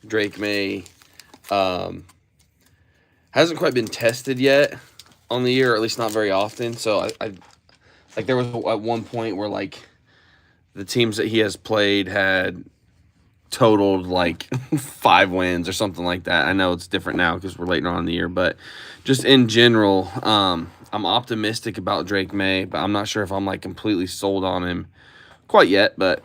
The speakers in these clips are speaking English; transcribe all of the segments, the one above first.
Drake May hasn't quite been tested yet on the year, or at least not very often. So I like there was at one point where like the teams that he has played had totaled like 5 wins or something like that. I know it's different now because we're later on in the year, but just in general, I'm optimistic about Drake May, but I'm not sure if I'm like completely sold on him quite yet. But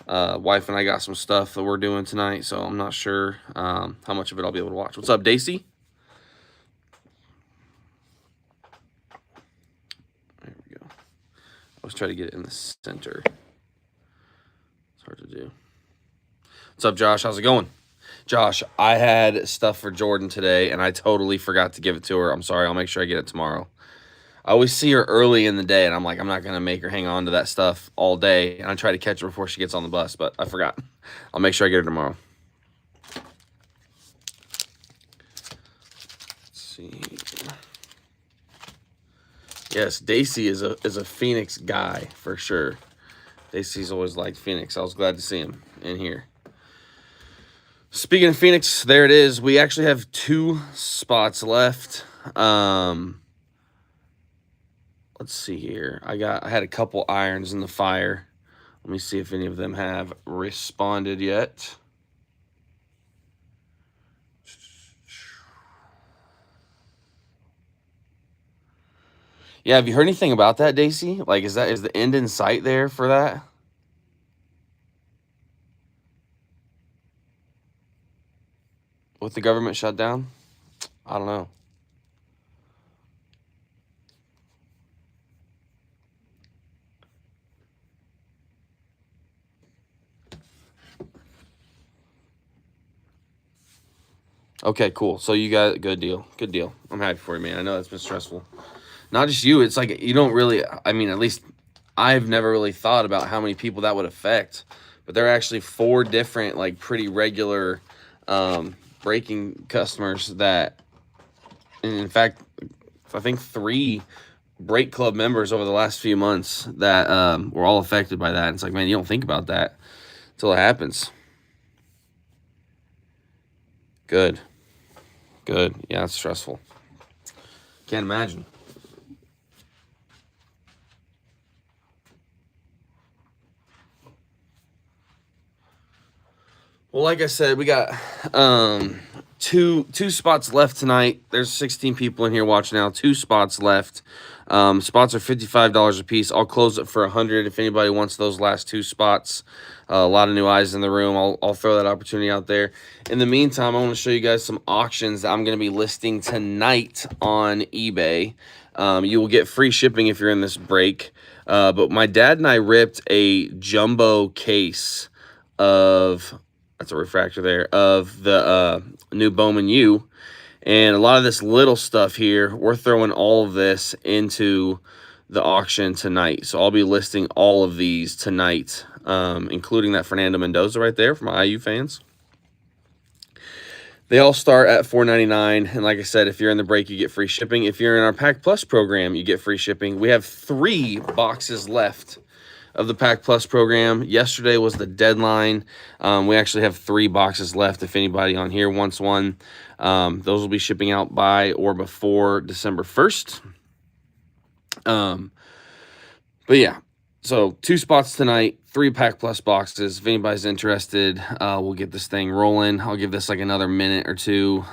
wife and I got some stuff that we're doing tonight, so I'm not sure how much of it I'll be able to watch. What's up, Daisy? There we go. Let's try to get it in the center. It's hard to do. What's up, Josh? How's it going? Josh, I had stuff for Jordan today, and I totally forgot to give it to her. I'm sorry. I'll make sure I get it tomorrow. I always see her early in the day, and I'm like, I'm not going to make her hang on to that stuff all day. And I try to catch her before she gets on the bus, but I forgot. I'll make sure I get her tomorrow. Let's see. Yes, Daisy is a Phoenix guy for sure. Daisy's always liked Phoenix. I was glad to see him in here. Speaking of Phoenix, there it is. We actually have 2 spots left. Let's see here. I had a couple irons in the fire. Let me see if any of them have responded yet. Yeah, have you heard anything about that, Daisy? Like, is the end in sight there for that? With the government shutdown? I don't know. Okay, cool. So you got good deal. Good deal. I'm happy for you, man. I know that's been stressful. Not just you. It's like you don't really. I mean, at least I've never really thought about how many people that would affect. But there are actually 4 different, like, pretty regular breaking customers that, and in fact, I think 3 break club members over the last few months that were all affected by that. And it's like, man, you don't think about that until it happens. Good. Good. Yeah, it's stressful. Can't imagine. Well, like I said, we got two spots left tonight. There's 16 people in here watching now. 2 spots left. Spots are $55 a piece. I'll close it for $100 if anybody wants those last 2 spots. A lot of new eyes in the room. I'll throw that opportunity out there. In the meantime, I want to show you guys some auctions that I'm going to be listing tonight on eBay. You will get free shipping if you're in this break. But my dad and I ripped a jumbo case of, that's a refractor there, of the new Bowman U. And a lot of this little stuff here, we're throwing all of this into the auction tonight. So I'll be listing all of these tonight, including that Fernando Mendoza right there for my IU fans. They all start at $4.99. And like I said, if you're in the break, you get free shipping. If you're in our Pack Plus program, you get free shipping. We have 3 boxes left of the Pack Plus program. Yesterday was the deadline. We actually have 3 boxes left if anybody on here wants one. Those will be shipping out by or before December 1st. But yeah, so 2 spots tonight, 3 Pack Plus boxes. If anybody's interested, we'll get this thing rolling. I'll give this like another minute or 2.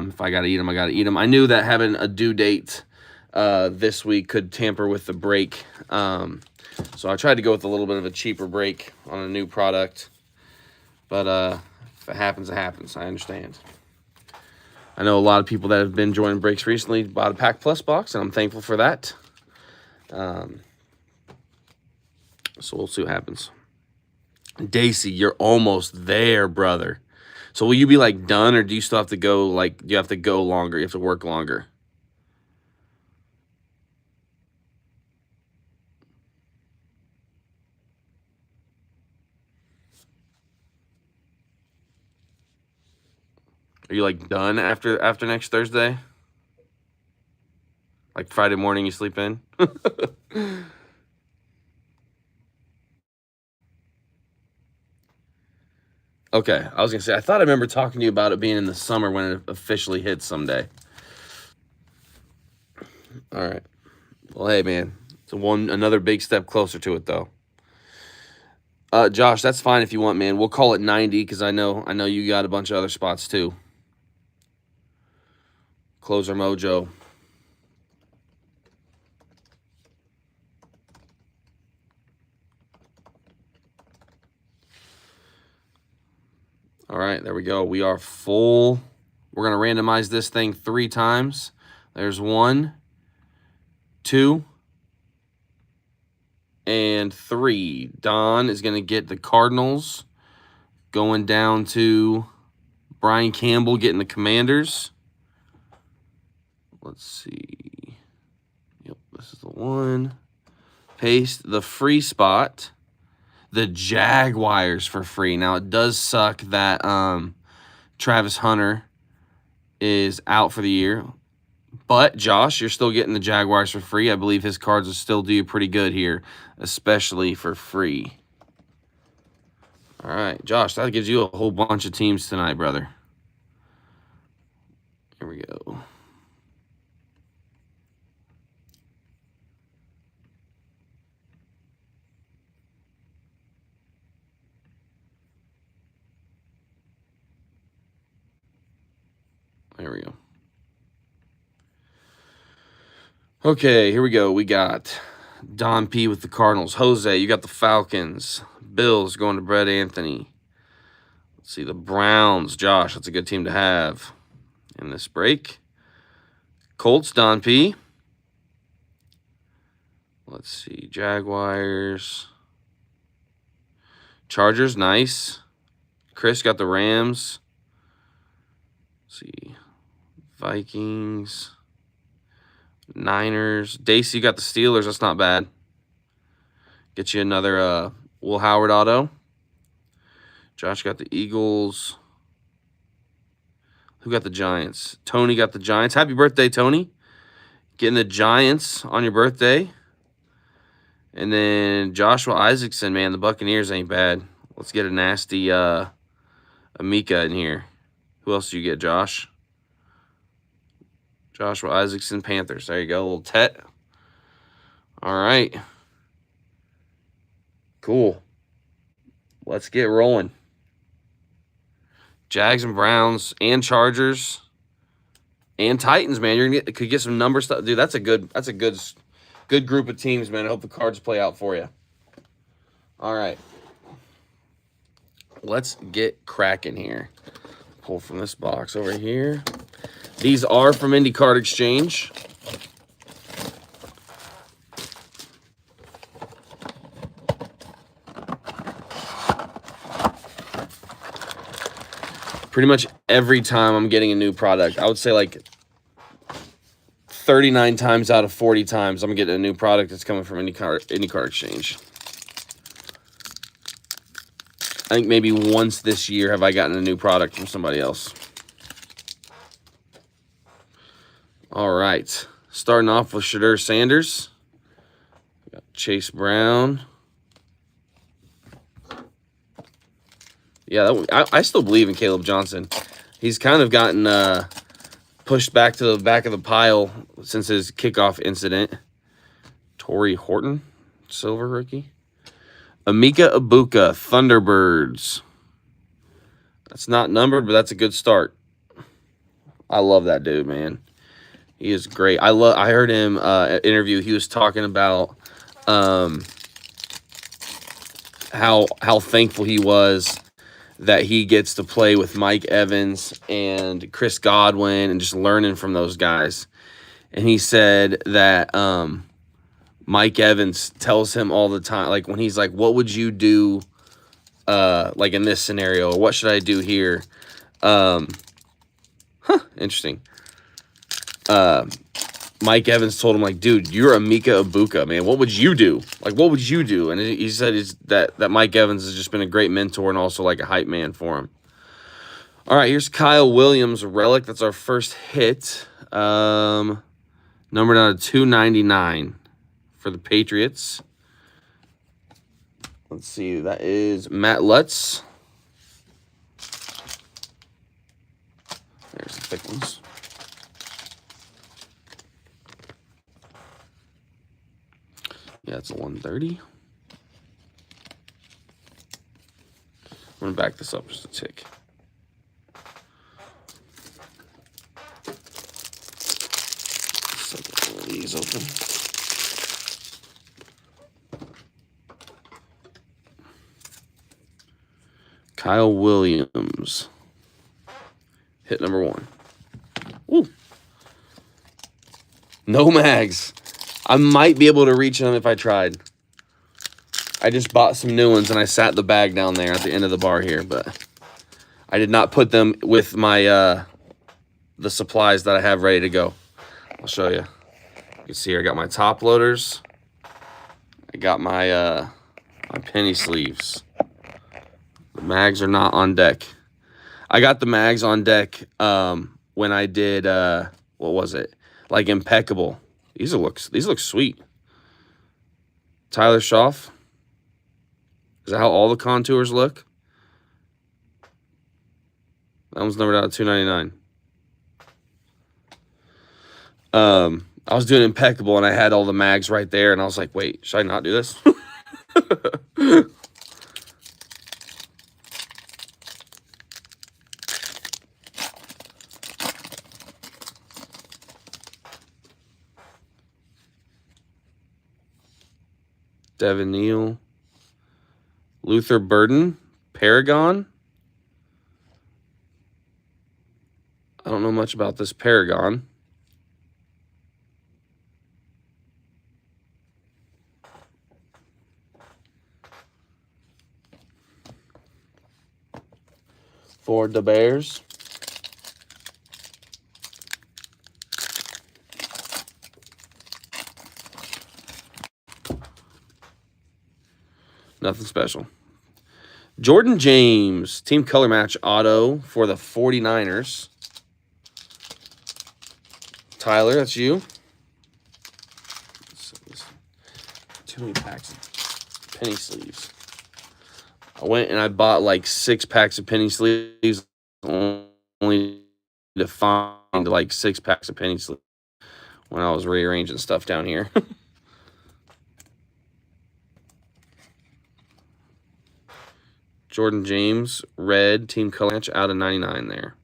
If I got to eat them, I got to eat them. I knew that having a due date this week could tamper with the break. So I tried to go with a little bit of a cheaper break on a new product. But if it happens, it happens. I understand. I know a lot of people that have been joining breaks recently bought a Pack Plus box, and I'm thankful for that. So we'll see what happens. Daisy, you're almost there, brother. So will you be like done, or do you still have to go, like, do you have to go longer? You have to work longer? Are you like done after next Thursday? Like Friday morning you sleep in? Okay, I was gonna say I thought I remember talking to you about it being in the summer when it officially hits someday. All right. Well, hey man, it's another big step closer to it though. Josh, that's fine if you want, man. We'll call it 90 because I know you got a bunch of other spots too. Closer Mojo. All right, there we go. We are full. We're going to randomize this thing 3 times. There's 1, 2, and 3. Don is going to get the Cardinals, going down to Brian Campbell getting the Commanders. Let's see. Yep, this is the one. Paste the free spot. The Jaguars for free. Now, it does suck that Travis Hunter is out for the year. But, Josh, you're still getting the Jaguars for free. I believe his cards will still do you pretty good here, especially for free. All right, Josh, that gives you a whole bunch of teams tonight, brother. Here we go. There we go. Okay, here we go. We got Don P with the Cardinals. Jose, you got the Falcons. Bills going to Brett Anthony. Let's see, the Browns. Josh, that's a good team to have in this break. Colts, Don P. Let's see, Jaguars. Chargers, nice. Chris got the Rams. Let's see, Vikings. Niners. Dacey got the Steelers. That's not bad. Get you another Will Howard auto. Josh got the Eagles. Who got the Giants? Tony got the Giants. Happy birthday, Tony. Getting the Giants on your birthday. And then Joshua Isaacson, man, the Buccaneers ain't bad. Let's get a nasty Amika in here. Who else do you get, Josh? Joshua Isaacson, Panthers. There you go, a little Tet. All right. Cool. Let's get rolling. Jags and Browns and Chargers and Titans, man. You're gonna could get some number stuff, dude. That's a good group of teams, man. I hope the cards play out for you. All right. Let's get cracking here. Pull from this box over here. These are from Indy Card Exchange. Pretty much every time I'm getting a new product, I would say like 39 times out of 40 times I'm getting a new product that's coming from Indy Card Exchange. I think maybe once this year have I gotten a new product from somebody else. All right. Starting off with Shedeur Sanders. We got Chase Brown. Yeah, I still believe in Caleb Johnson. He's kind of gotten pushed back to the back of the pile since his kickoff incident. Torrey Horton, silver rookie. Emeka Egbuka, Thunderbirds. That's not numbered, but that's a good start. I love that dude, man. He is great. I heard him interview. He was talking about how thankful he was that he gets to play with Mike Evans and Chris Godwin and just learning from those guys. And he said that Mike Evans tells him all the time, like when he's like, what would you do like in this scenario? Or what should I do here? Interesting. Mike Evans told him, like, dude, you're Emeka Egbuka, man. What would you do? Like, what would you do? And he said that Mike Evans has just been a great mentor and also like a hype man for him. All right, here's Kyle Williams, relic. That's our first hit. Numbered out of 299 for the Patriots. Let's see. That is Matt Lutz. thick ones. Yeah, it's a 130. I'm going to back this up just a tick. So get one of these open. Kyle Williams. Hit number 1. Woo. No mags. I might be able to reach them if I tried. I just bought some new ones and I sat the bag down there at the end of the bar here, but I did not put them with my the supplies that I have ready to go. I'll show you. You can see here I got my top loaders. I got my my penny sleeves. The mags are not on deck. I got the mags on deck when I did what was it? Like Impeccable. These look sweet. Tyler Schaff. Is that how all the contours look? That one's numbered out of $2.99. I was doing Impeccable and I had all the mags right there and I was like, wait, should I not do this? Devin Neal. Luther Burden. Paragon. I don't know much about this Paragon. For the Bears. Nothing special. Jordan James, team color match auto for the 49ers. Tyler, that's you. Too many packs of penny sleeves. I went and I bought like 6 packs of penny sleeves, only to find like 6 packs of penny sleeves when I was rearranging stuff down here. Jordan James, red, team color match out of 99 there.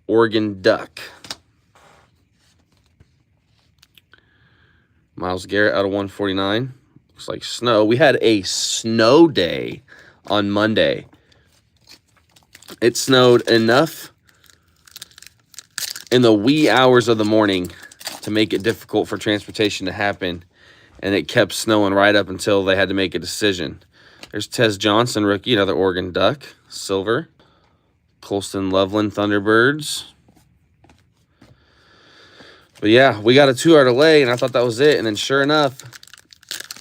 Oregon Duck. Myles Garrett out of 149. Looks like snow. We had a snow day on Monday. It snowed enough in the wee hours of the morning to make it difficult for transportation to happen, and it kept snowing right up until they had to make a decision. There's Tez Johnson, rookie, another Oregon Duck, silver. Colston Loveland, Thunderbirds. But yeah, we got a 2-hour delay, and I thought that was it. And then sure enough,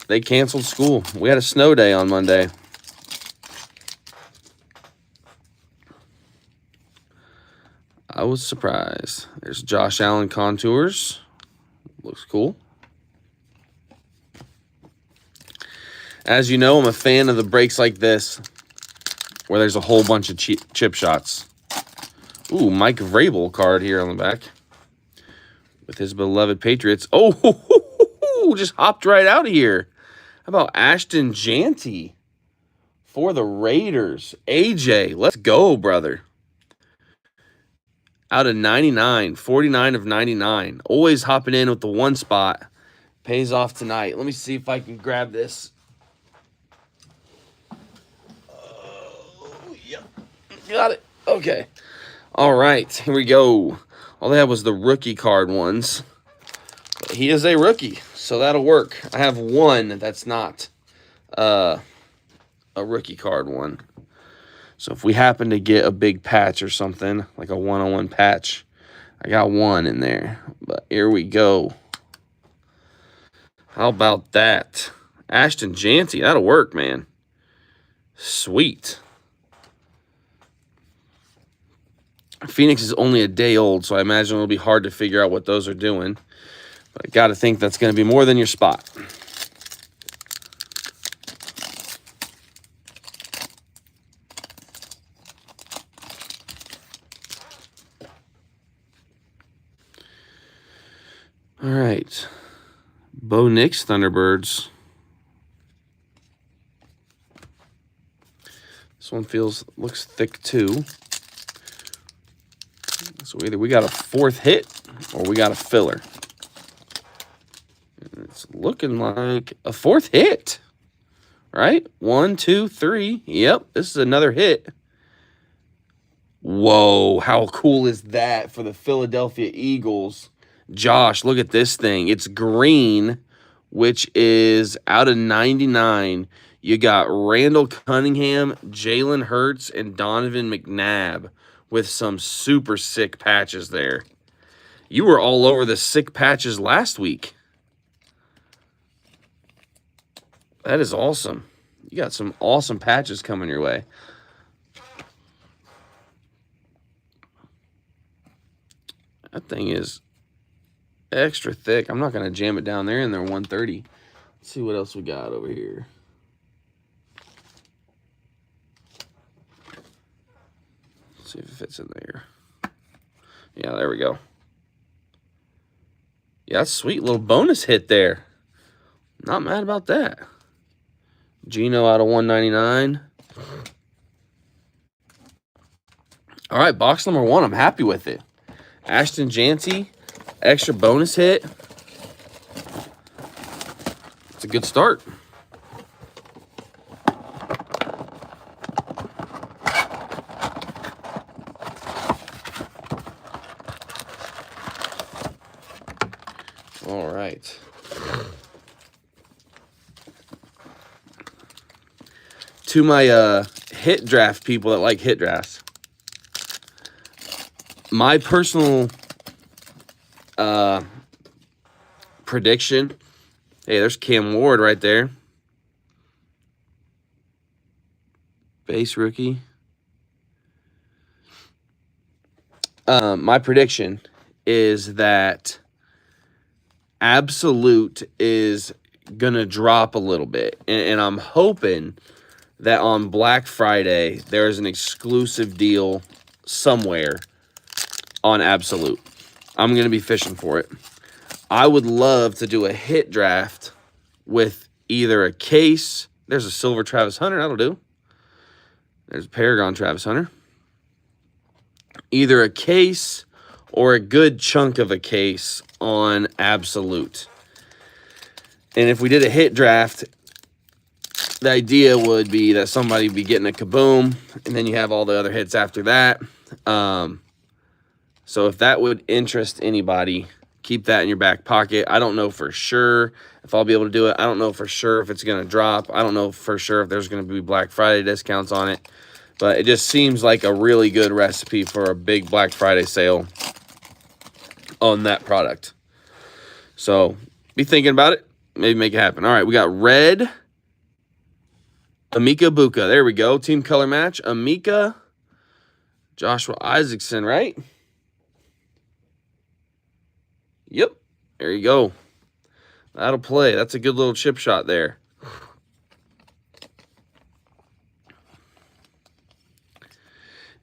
they canceled school. We had a snow day on Monday. I was surprised. There's Josh Allen contours. Looks cool. As you know, I'm a fan of the breaks like this, where there's a whole bunch of chip shots. Ooh, Mike Vrabel card here on the back. With his beloved Patriots. Oh, just hopped right out of here. How about Ashton Janty for the Raiders? AJ, let's go, brother. Out of 99, 49 of 99. Always hopping in with the one spot. Pays off tonight. Let me see if I can grab this. Yep. Got it. Okay. All right, here we go. All they had was the rookie card ones. But he is a rookie, so that'll work. I have one that's not a rookie card one. So if we happen to get a big patch or something, like a one-on-one patch, I got one in there. But here we go. How about that? Ashton Janty, that'll work, man. Sweet. Phoenix is only a day old, so I imagine it'll be hard to figure out what those are doing. But I got to think that's going to be more than your spot. All right. Bo Nix Thunderbirds. This one looks thick too. So either we got a fourth hit or we got a filler. And it's looking like a fourth hit. Right? 1, 2, 3. Yep, this is another hit. Whoa, how cool is that for the Philadelphia Eagles? Josh, look at this thing. It's green, which is out of 99. You got Randall Cunningham, Jalen Hurts, and Donovan McNabb with some super sick patches there. You were all over the sick patches last week. That is awesome. You got some awesome patches coming your way. That thing is extra thick. I'm not going to jam it down there in there 130. Let's see what else we got over here. Let's see if it fits in there. Yeah, there we go. Yeah, that's a sweet little bonus hit there. Not mad about that. Geno out of 199. All right, box number 1. I'm happy with it. Ashton Janty, extra bonus hit. It's a good start. All right. To my hit draft people that like hit drafts, my personal prediction. Hey, there's Cam Ward right there. Base rookie. My prediction is that Absolute is going to drop a little bit. And I'm hoping that on Black Friday, there's an exclusive deal somewhere on Absolute. I'm going to be fishing for it. I would love to do a hit draft with either a case. There's a silver Travis Hunter. That'll do. There's a Paragon Travis Hunter. Either a case or a good chunk of a case on Absolute. And if we did a hit draft, the idea would be that somebody would be getting a Kaboom, and then you have all the other hits after that. So if that would interest anybody, keep that in your back pocket. I don't know for sure if I'll be able to do it. I don't know for sure if it's going to drop. I don't know for sure if there's going to be Black Friday discounts on it. But it just seems like a really good recipe for a big Black Friday sale on that product. So be thinking about it. Maybe make it happen. All right, we got red Amika Buka. There we go. Team color match. Amika Joshua Isaacson, right? Yep. There you go. That'll play. That's a good little chip shot there.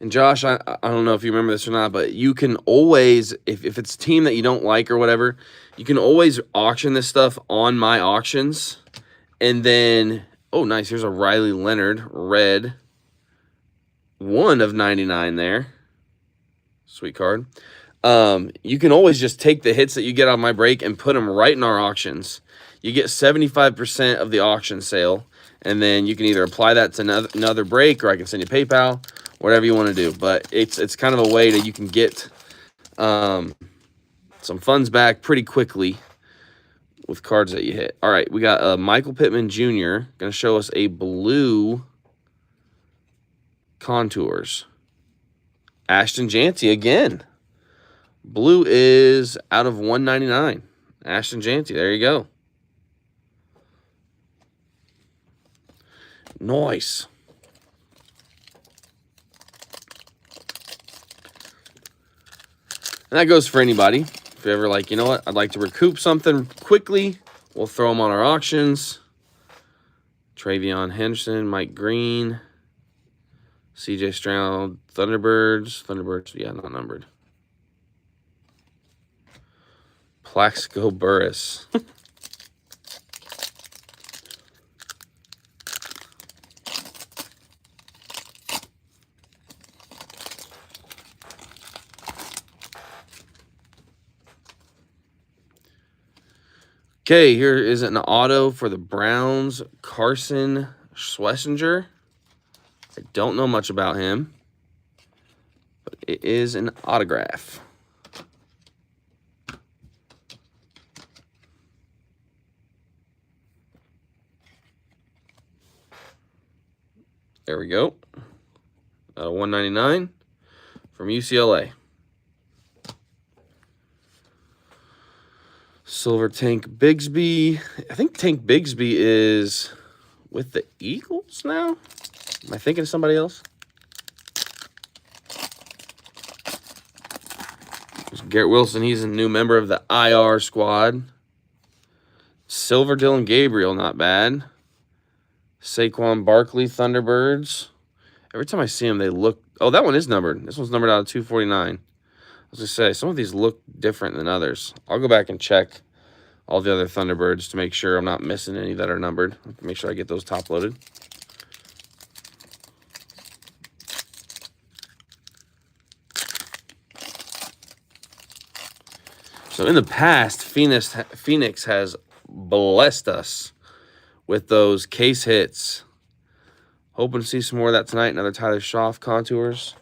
And Josh, I don't know if you remember this or not, but you can always, if it's a team that you don't like or whatever, you can always auction this stuff on my auctions. And then, oh, nice. Here's a Riley Leonard red. 1 of 99 there. Sweet card. You can always just take the hits that you get on my break and put them right in our auctions. You get 75% of the auction sale, and then you can either apply that to another break, or I can send you PayPal, whatever you want to do. But it's kind of a way that you can get some funds back pretty quickly with cards that you hit. All right, we got Michael Pittman Jr. going to show us a blue contours. Ashton Janty again. Blue is out of 199. Ashton Janty, there you go. Nice. And that goes for anybody. If you're ever like, you know what, I'd like to recoup something quickly, we'll throw them on our auctions. Travion Henderson, Mike Green, CJ Stroud, Thunderbirds, yeah, not numbered. Plaxico Burress. Okay, here is an auto for the Browns, Carson Schlesinger. I don't know much about him, but it is an autograph. There we go. 199 from UCLA. Silver Tank Bigsby. I think Tank Bigsby is with the Eagles now. Am I thinking of somebody else? There's Garrett Wilson. He's a new member of the IR squad. Silver Dylan Gabriel, not bad. Saquon Barkley, Thunderbirds. Every time I see them, they look... Oh, that one is numbered. This one's numbered out of 249. I was going to say, some of these look different than others. I'll go back and check all the other Thunderbirds to make sure I'm not missing any that are numbered. Make sure I get those top loaded. So in the past, Phoenix has blessed us with those case hits. Hoping to see some more of that tonight. Another Tyler Schaff contours.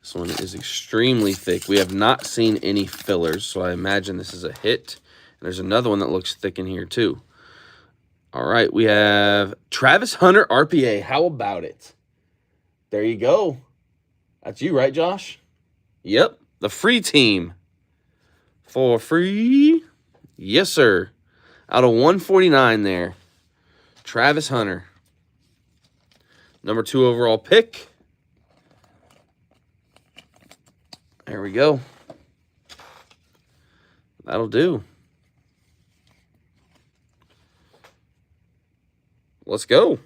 This one is extremely thick. We have not seen any fillers, so I imagine this is a hit. And there's another one that looks thick in here too. All right, we have Travis Hunter RPA. How about it? There you go. That's you, right, Josh? Yep, the free team. For free? Yes, sir. Out of 149 there. Travis Hunter. Number 2 overall pick. There we go. That'll do. Let's go.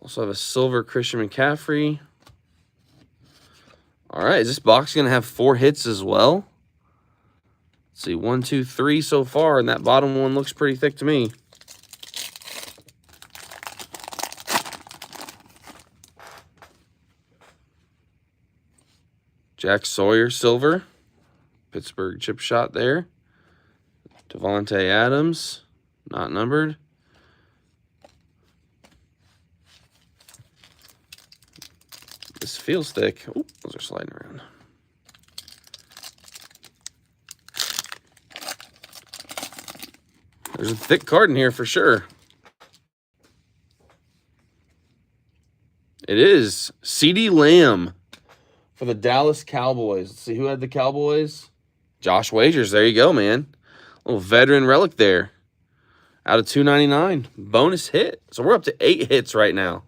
Also have a silver Christian McCaffrey. All right, is this box going to have 4 hits as well? Let's see, 1, 2, 3 so far, and that bottom one looks pretty thick to me. Jack Sawyer, silver. Pittsburgh chip shot there. Devontae Adams, not numbered. This feels thick. Oh, those are sliding around. There's a thick card in here for sure. It is CeeDee Lamb for the Dallas Cowboys. Let's see who had the Cowboys. Josh Wagers. There you go, man. A little veteran relic there. Out of 299. Bonus hit. So we're up to 8 hits right now.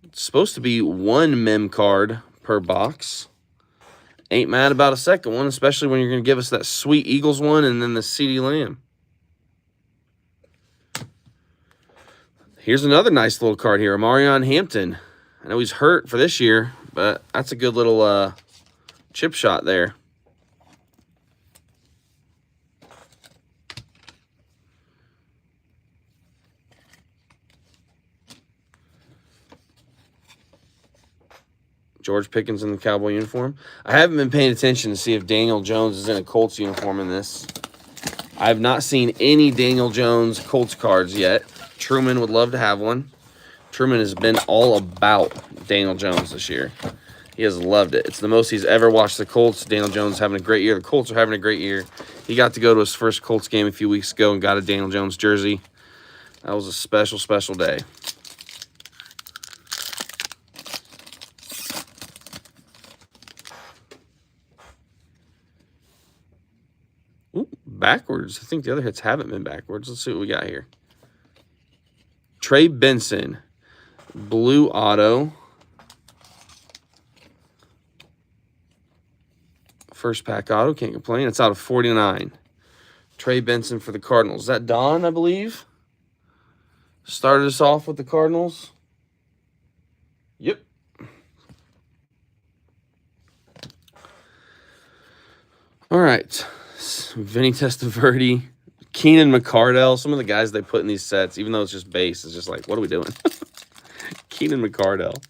It's supposed to be 1 mem card per box. Ain't mad about a second one, especially when you're going to give us that sweet Eagles one and then the CeeDee Lamb. Here's another nice little card here. Omarion Hampton. I know he's hurt for this year, but that's a good little chip shot there. George Pickens in the Cowboy uniform. I haven't been paying attention to see if Daniel Jones is in a Colts uniform in this. I have not seen any Daniel Jones Colts cards yet. Truman would love to have one. Truman has been all about Daniel Jones this year. He has loved it. It's the most he's ever watched the Colts. Daniel Jones having a great year. The Colts are having a great year. He got to go to his first Colts game a few weeks ago and got a Daniel Jones jersey. That was a special, special day. Ooh, backwards. I think the other hits haven't been backwards. Let's see what we got here. Trey Benson. Blue auto. First pack auto. Can't complain. It's out of 49. Trey Benson for the Cardinals. Is that Don, I believe? Started us off with the Cardinals. Yep. All right. Vinny Testaverde, Keenan McCardell. Some of the guys they put in these sets, even though it's just base, is just like, what are we doing? Keenan McCardell.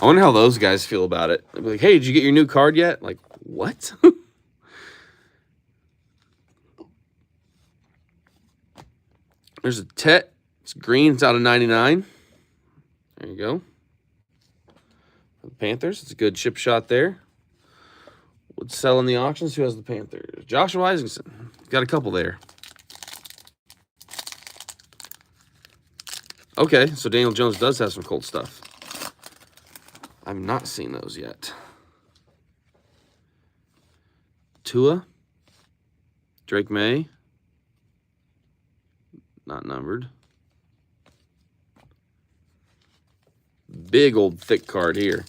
I wonder how those guys feel about it. They'll be like, hey, did you get your new card yet? Like, what? There's a Tet. It's green. It's out of 99. There you go. The Panthers. It's a good chip shot there. Would sell in the auctions. Who has the Panthers? Joshua Isaacson. Got a couple there. Okay, so Daniel Jones does have some Colt stuff. I've not seen those yet. Tua. Drake May. Not numbered. Big old thick card here.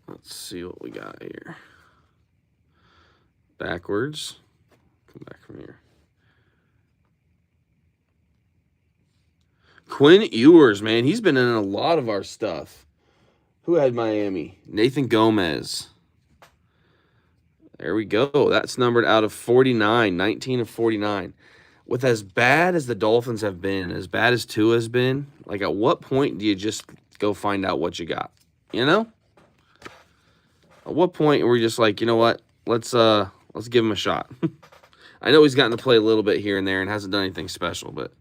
Let's see what we got here. Backwards. Come back from here. Quinn Ewers, man. He's been in a lot of our stuff. Who had Miami? Nathan Gomez. There we go. That's numbered out of 49. 19 of 49. With as bad as the Dolphins have been, as bad as Tua has been, like at what point do you just go find out what you got? You know? At what point are we just like, you know what? Let's give him a shot. I know he's gotten to play a little bit here and there and hasn't done anything special, but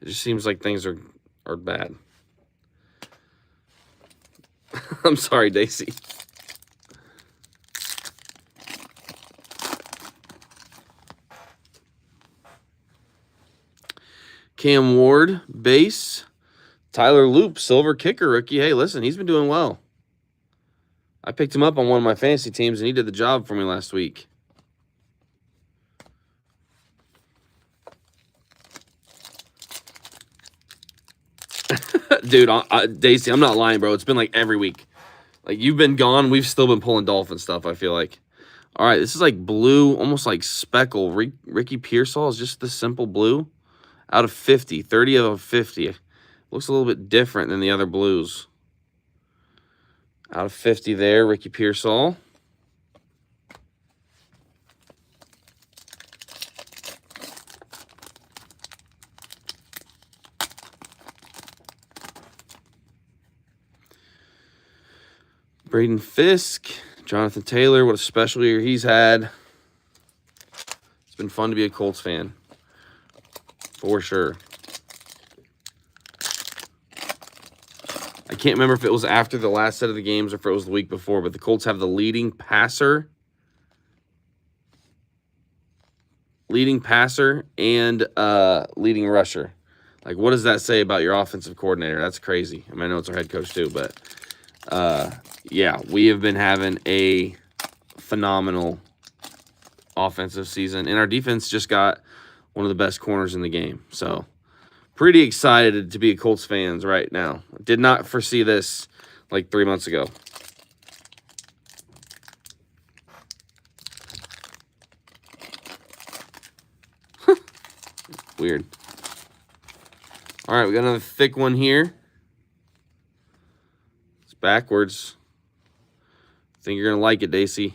it just seems like things are bad. I'm sorry, Daisy. Cam Ward, base. Tyler Loop, silver kicker rookie. Hey, listen, he's been doing well. I picked him up on one of my fantasy teams, and he did the job for me last week. Dude, Daisy, I'm not lying, bro. It's been like every week. Like, you've been gone. We've still been pulling Dolphin stuff, I feel like. All right, this is like blue, almost like speckle. Ricky Pearsall is just the simple blue. Out of 50. 30 of 50. Looks a little bit different than the other blues. Out of 50 there, Ricky Pearsall. Braden Fisk, Jonathan Taylor, what a special year he's had. It's been fun to be a Colts fan. For sure. I can't remember if it was after the last set of the games or if it was the week before, but the Colts have the leading passer and leading rusher. Like, what does that say about your offensive coordinator? That's crazy. I mean, I know it's our head coach too, but yeah, we have been having a phenomenal offensive season, and our defense just got one of the best corners in the game. So, pretty excited to be Colts fans right now. Did not foresee this like 3 months ago. Weird. All right, we got another thick one here. It's backwards. I think you're going to like it, Daisy.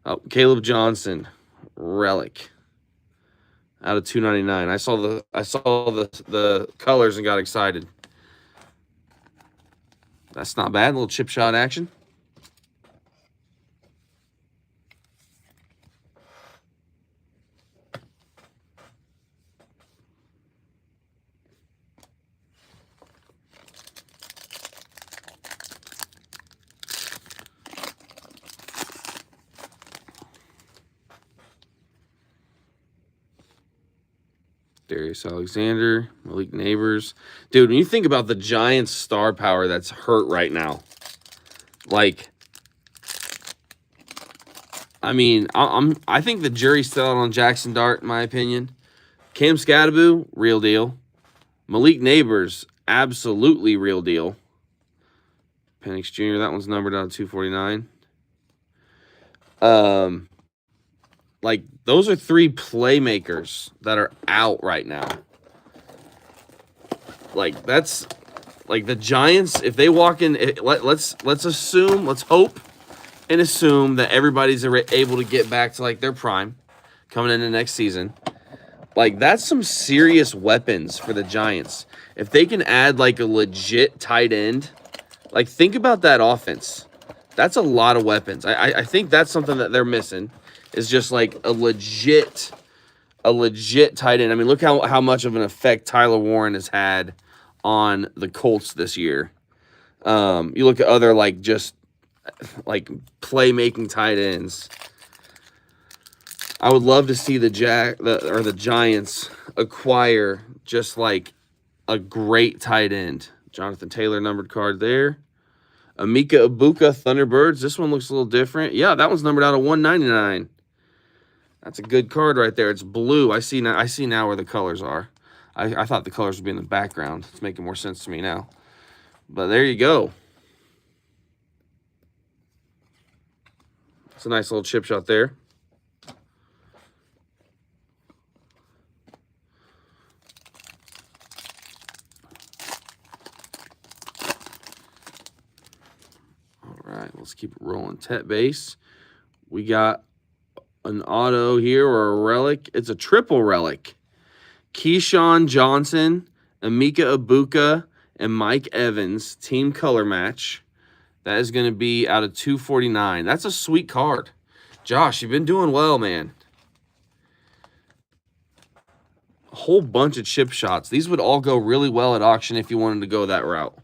Oh, Caleb Johnson, relic. Out of 299. I saw the colors and got excited. That's not bad. A little chip shot action. Darius Alexander, Malik Neighbors. Dude, when you think about the Giants' star power that's hurt right now, like, I mean, I think the jury's still out on Jackson Dart, in my opinion. Cam Scatterbo, real deal. Malik Neighbors, absolutely real deal. Penix Jr., that one's numbered out of 249. Like, those are 3 playmakers that are out right now. Like, that's like the Giants. If they walk in, let's assume, let's hope and assume that everybody's able to get back to like their prime coming into next season. Like, that's some serious weapons for the Giants. If they can add like a legit tight end, like, think about that offense. That's a lot of weapons. I think that's something that they're missing, is just like a legit tight end. I mean, look how much of an effect Tyler Warren has had on the Colts this year. You look at other like just like playmaking tight ends. I would love to see the Giants acquire just like a great tight end. Jonathan Taylor numbered card there. Emeka Egbuka Thunderbirds. This one looks a little different. Yeah, that one's numbered out of 199. That's a good card right there. It's blue. I see now where the colors are. I thought the colors would be in the background. It's making more sense to me now. But there you go. It's a nice little chip shot there. All right, let's keep it rolling. Tet base. We got an auto here, or a relic. It's a triple relic. Keyshawn Johnson, Emeka Egbuka, and Mike Evans, team color match. That is going to be out of 249. That's a sweet card. Josh, you've been doing well, man. A whole bunch of chip shots. These would all go really well at auction if you wanted to go that route.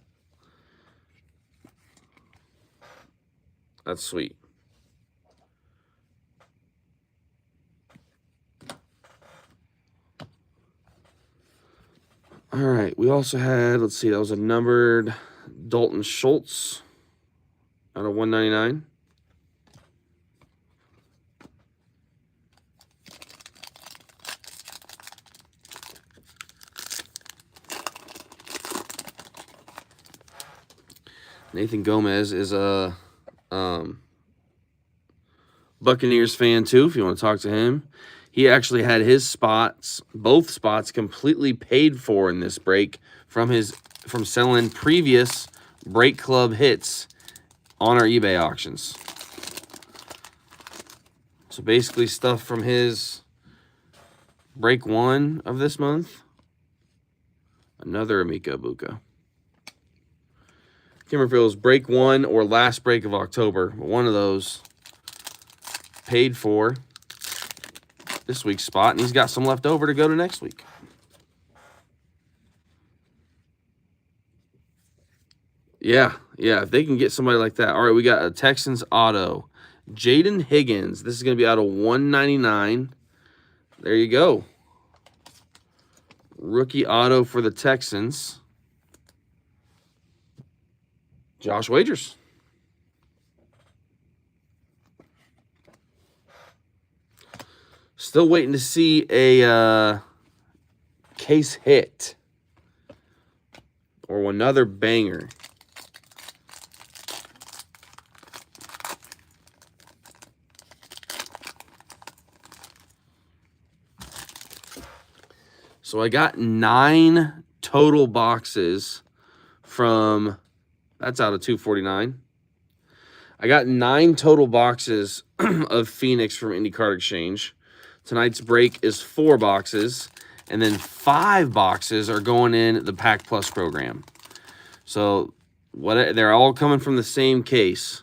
That's sweet. All right, we also had, let's see, that was a numbered Dalton Schultz out of 199. Nathan Gomez is a Buccaneers fan too, if you want to talk to him. He actually had his spots, both spots, completely paid for in this break from selling previous Break Club hits on our eBay auctions. So basically stuff from his break 1 of this month. Another Emeka Egbuka. Can't remember if it was break 1 or last break of October, but one of those paid for this week's spot, and he's got some left over to go to next week. Yeah, if they can get somebody like that. All right, we got a Texans auto. Jaden Higgins. This is going to be out of 199. There you go. Rookie auto for the Texans. Josh Wagers. Still waiting to see a case hit or another banger. So I got 9 total boxes from, that's out of 249. I got 9 total boxes of Phoenix from Indy Card Exchange. Tonight's break is 4 boxes, and then 5 boxes are going in the Pack Plus program. So they're all coming from the same case.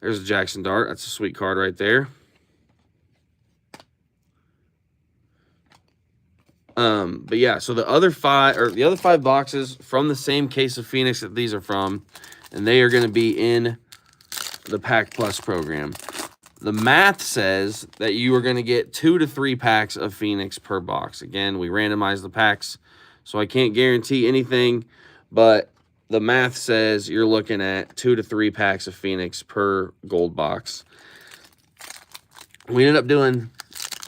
There's a Jackson Dart. That's a sweet card right there. But yeah, so the other 5 boxes from the same case of Phoenix that these are from, and they are going to be in the Pack Plus program. The math says that you are going to get 2 to 3 packs of Phoenix per box. Again, we randomize the packs, so I can't guarantee anything, but the math says you're looking at 2 to 3 packs of Phoenix per gold box. We ended up doing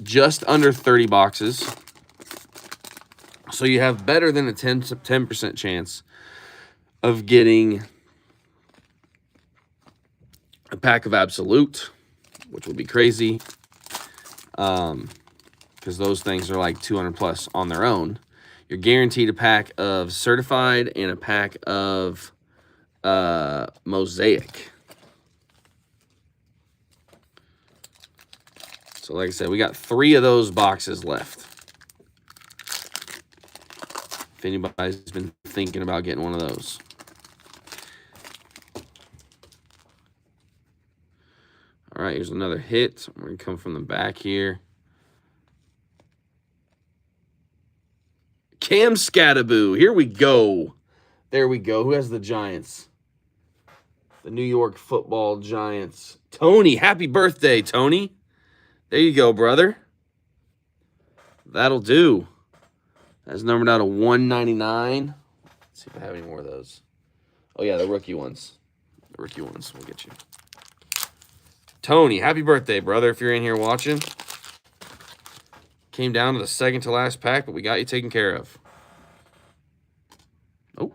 just under 30 boxes. So you have better than a 10% chance of getting a pack of Absolute, which would be crazy. Because those things are like 200 plus on their own. You're guaranteed a pack of certified and a pack of mosaic. So like I said, we got 3 of those boxes left. If anybody's been thinking about getting one of those. All right, here's another hit. We're going to come from the back here. Cam Skattebo. Here we go. There we go. Who has the Giants? The New York Football Giants. Tony, happy birthday, Tony. There you go, brother. That'll do. That's numbered out of 199. Let's see if I have any more of those. Oh, yeah, the rookie ones. The rookie ones will get you. Tony, happy birthday, brother, if you're in here watching. Came down to the second to last pack, but we got you taken care of. Oh.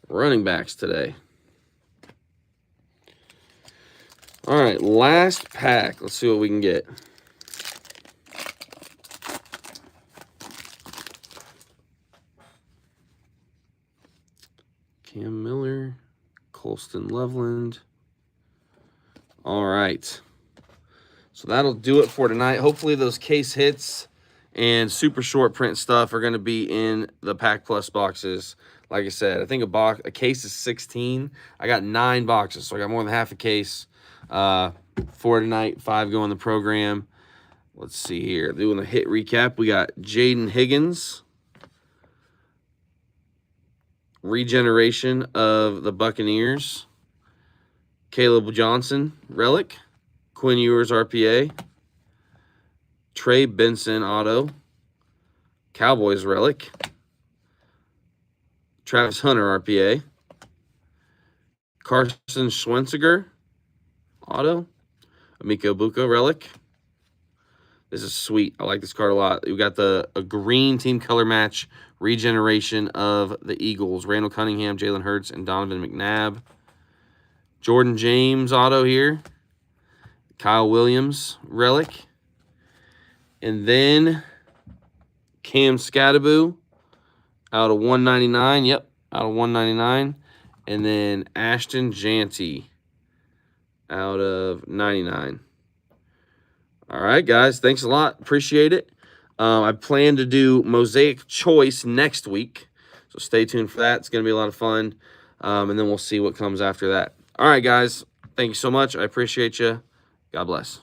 Running backs today. All right, last pack. Let's see what we can get. Cam Miller, Colston Loveland. All right. So that'll do it for tonight. Hopefully those case hits and super short print stuff are going to be in the Pack Plus boxes. Like I said, I think a case is 16. I got 9 boxes, so I got more than half a case for tonight. 5 go in the program. Let's see here. Doing the hit recap, we got Jaden Higgins. Regeneration of the Buccaneers. Caleb Johnson, relic. Quinn Ewers, RPA. Trey Benson, auto. Cowboys, relic. Travis Hunter, RPA. Carson Schwenziger, auto. Emeka Egbuka, relic. This is sweet. I like this card a lot. We got a green team color match regeneration of the Eagles. Randall Cunningham, Jalen Hurts, and Donovan McNabb. Jordan James auto here. Kyle Williams relic. And then Cam Skattebo out of 199. Yep, out of 199. And then Ashton Jeanty out of 99. All right, guys. Thanks a lot. Appreciate it. I plan to do Mosaic Choice next week, so stay tuned for that. It's going to be a lot of fun, and then we'll see what comes after that. All right, guys. Thank you so much. I appreciate you. God bless.